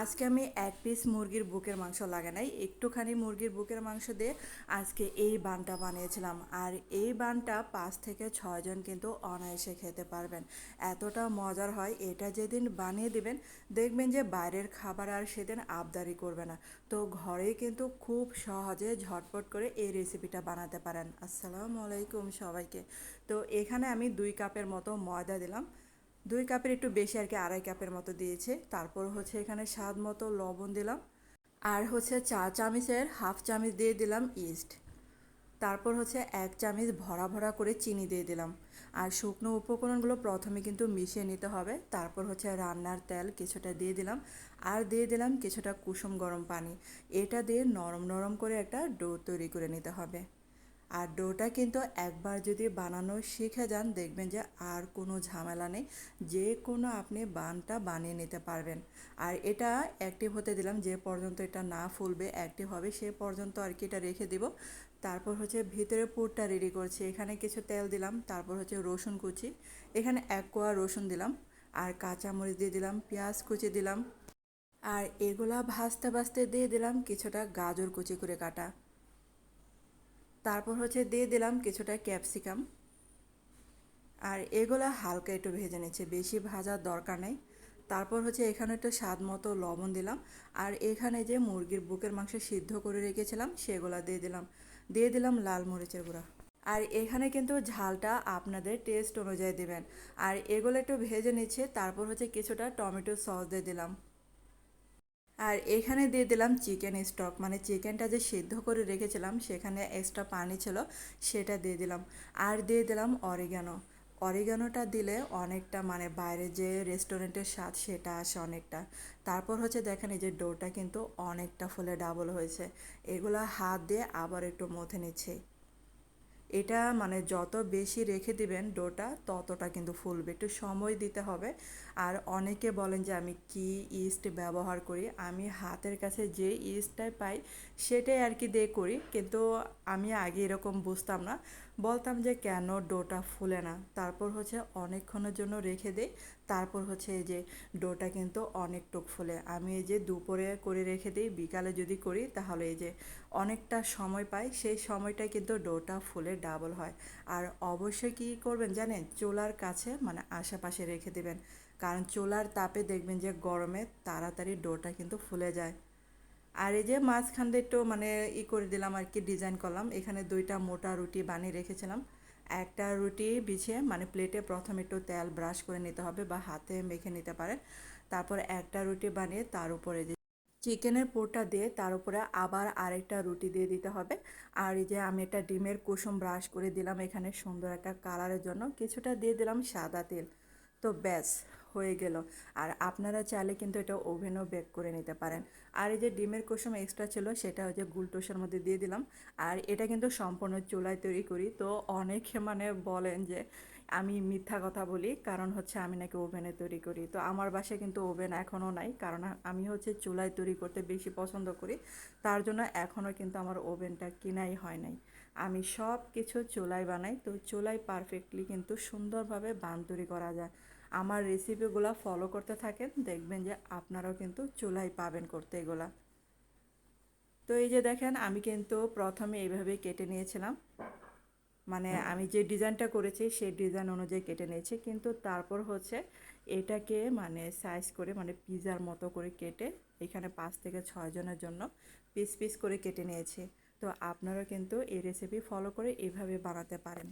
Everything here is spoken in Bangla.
আজকে আমি এক পিস মুরগির বুকের মাংস লাগাই একটুখানি মুরগির বুকের মাংস দিয়ে আজকে এই বানটা বানিয়েছিলাম। আর এই বানটা 5 থেকে 6 জন কিন্তু অনায়াসে খেতে পারবেন, এতটা মজার হয়। এটা যেদিন বানিয়ে দিবেন দেখবেন যে বাইরের খাবার আর সেদিন আবদারি করবে না। তো ঘরেই কিন্তু খুব সহজে ঝটপট করে এই রেসিপিটা বানাতে পারেন। আসসালামু আলাইকুম সবাইকে। তো এখানে আমি 2 কাপের মতো ময়দা দিলাম, 2 কাপের একটু বেশি আর কি, 2.5 কাপের মতো দিয়েছে। তারপর হচ্ছে এখানে স্বাদ মতো লবণ দিলাম, আর হচ্ছে 4 চামচের হাফ চামচ দিয়ে দিলাম ইস্ট। তারপর হচ্ছে 1 চামচ ভরা ভরা করে চিনি দিয়ে দিলাম। আর শুকনো উপকরণগুলো প্রথমে কিন্তু মিশিয়ে নিতে হবে। তারপর হচ্ছে রান্নার তেল কিছুটা দিয়ে দিলাম, আর দিয়ে দিলাম কিছুটা কুসুম গরম পানি। এটা দিয়ে নরম নরম করে একটা ডো তৈরি করে নিতে হবে। আর ডোটা কিন্তু একবার যদি বানানো শিখে যান দেখবেন যে আর কোনো ঝামেলা নেই, যে কোনো আপনি বানটা বানিয়ে নিতে পারবেন। আর এটা অ্যাক্টিভ হতে দিলাম, যে পর্যন্ত এটা না ফুলবে অ্যাক্টিভ হবে সে পর্যন্ত আর কি এটা রেখে দিব। তারপর হচ্ছে ভিতরে পুরটা রেডি করছি। এখানে কিছু তেল দিলাম, তারপর হচ্ছে রসুন কুচি, এখানে 1 কোয়া রসুন দিলাম, আর কাঁচামরিচ দিয়ে দিলাম, পেঁয়াজ কুচি দিলাম, আর এগুলা ভাজতে ভাজতে দিয়ে দিলাম কিছুটা গাজর কুচি করে কাটা। তারপর হচ্ছে দিয়ে দিলাম কিছুটা ক্যাপসিকাম। আর এগুলো হালকা একটু ভেজে নিচ্ছে, বেশি ভাজার দরকার নেই। তারপর হচ্ছে এখানে একটু স্বাদ মতো লবণ দিলাম, আর এখানে যে মুরগির বুকের মাংস সিদ্ধ করে রেখেছিলাম সেগুলো দিয়ে দিলাম লাল মরিচের গুঁড়া। আর এখানে কিন্তু ঝালটা আপনাদের টেস্ট অনুযায়ী দিবেন। আর এগুলো একটু ভেজে নিচ্ছে। তারপর হচ্ছে কিছুটা টমেটো সস দিয়ে দিলাম, আর এখানে দিয়ে দিলাম চিকেন স্টক, মানে চিকেনটা যে সিদ্ধ করে রেখেছিলাম সেখানে এক্সট্রা পানি ছিল সেটা দিয়ে দিলাম। আর দিয়ে দিলাম অরিগানো। অরিগানোটা দিলে অনেকটা মানে বাইরে যে রেস্টুরেন্টের স্বাদ সেটা আসে অনেকটা। তারপর হচ্ছে দেখেন এই যে ডোটা কিন্তু অনেকটা ফুলে ডাবল হয়েছে। এগুলা হাত দিয়ে আবার একটু মথে নিচ্ছে। এটা মানে যত বেশি রেখে দিবেন ডোটা ততটা কিন্তু ফুলবে, একটু সময় দিতে হবে। আর অনেকে বলেন যে আমি কি ইস্ট ব্যবহার করি, আমি হাতের কাছে যে ইস্টটাই পাই সেটাই আর কি দিয়ে করি। কিন্তু আমি আগে এরকম বুঝতাম না, বলতাম যে কেন ডোটা ফুলে না। তারপর হচ্ছে অনেকক্ষণের জন্য রেখে দিই, তারপর হচ্ছে এই যে ডোটা কিন্তু অনেকটুক ফুলে। আমি এই যে দুপুরে করে রেখে দিই, বিকালে যদি করি তাহলে এই যে অনেকটা সময় পাই, সেই সময়টাই কিন্তু ডোটা ফুলে ডাবল হয়। আর অবশ্যই কী করবেন জানেন, চুলার কাছে মানে আশেপাশে রেখে দেবেন, কারণ চুলার তাপে দেখবেন যে গরমে তাড়াতাড়ি ডোটা কিন্তু ফুলে যায়। আর এই যে মাঝখান দিয়ে একটু মানে করে দিলাম আর কি, ডিজাইন করলাম। এখানে 2টা মোটা রুটি বানিয়ে রেখেছিলাম। একটা রুটি বিছিয়ে মানে প্লেটে প্রথমে একটু তেল ব্রাশ করে নিতে হবে বা হাতে মেখে নিতে পারেন। তারপর একটা রুটি বানিয়ে তার উপরে যে চিকেনের পোরটা দিয়ে তার উপরে আবার আরেকটা রুটি দিয়ে দিতে হবে। আর এই যে আমি একটা ডিমের কুসুম ব্রাশ করে দিলাম এখানে সুন্দর একটা কালারের জন্য, কিছুটা দিয়ে দিলাম সাদা তেল। তো ব্যাস হয়ে গেল। আর আপনারা চাইলে কিন্তু এটা ওভেনও বেক করে নিতে পারেন। আর এই যে ডিমের কুসুম এক্সট্রা ছিল সেটা হচ্ছে গুলটোসের মধ্যে দিয়ে দিলাম। আর এটা কিন্তু সম্পূর্ণ চুলায় তৈরি করি। তো অনেকে মানে বলেন যে আমি মিথ্যা কথা বলি, কারণ হচ্ছে আমি নাকি ওভেনে তৈরি করি। তো আমার বাসায় কিন্তু ওভেন এখনও নাই, কারণ আমি হচ্ছে চুলায় তৈরি করতে বেশি পছন্দ করি। তার জন্য এখনও কিন্তু আমার ওভেনটা কেনাই হয় নাই। আমি সব কিছু চুলায় বানাই। তো চুলায় পারফেক্টলি কিন্তু সুন্দরভাবে বান তৈরি করা যায়। আমার রেসিপিগুলো ফলো করতে থাকেন, দেখবেন যে আপনারাও কিন্তু চুলায় পাবেন করতে এগুলা। তো এই যে দেখেন আমি কিন্তু প্রথমে এইভাবে কেটে নিয়েছিলাম, মানে আমি যে ডিজাইনটা করেছি সেই ডিজাইন অনুযায়ী কেটে নিয়েছি। কিন্তু তারপর হচ্ছে এটাকে মানে সাইজ করে মানে পিজার মতো করে কেটে এখানে 5 থেকে 6 জনের জন্য পিস পিস করে কেটে নিয়েছি। তো আপনারা কিন্তু এই রেসিপি ফলো করে এভাবে বানাতে পারেন।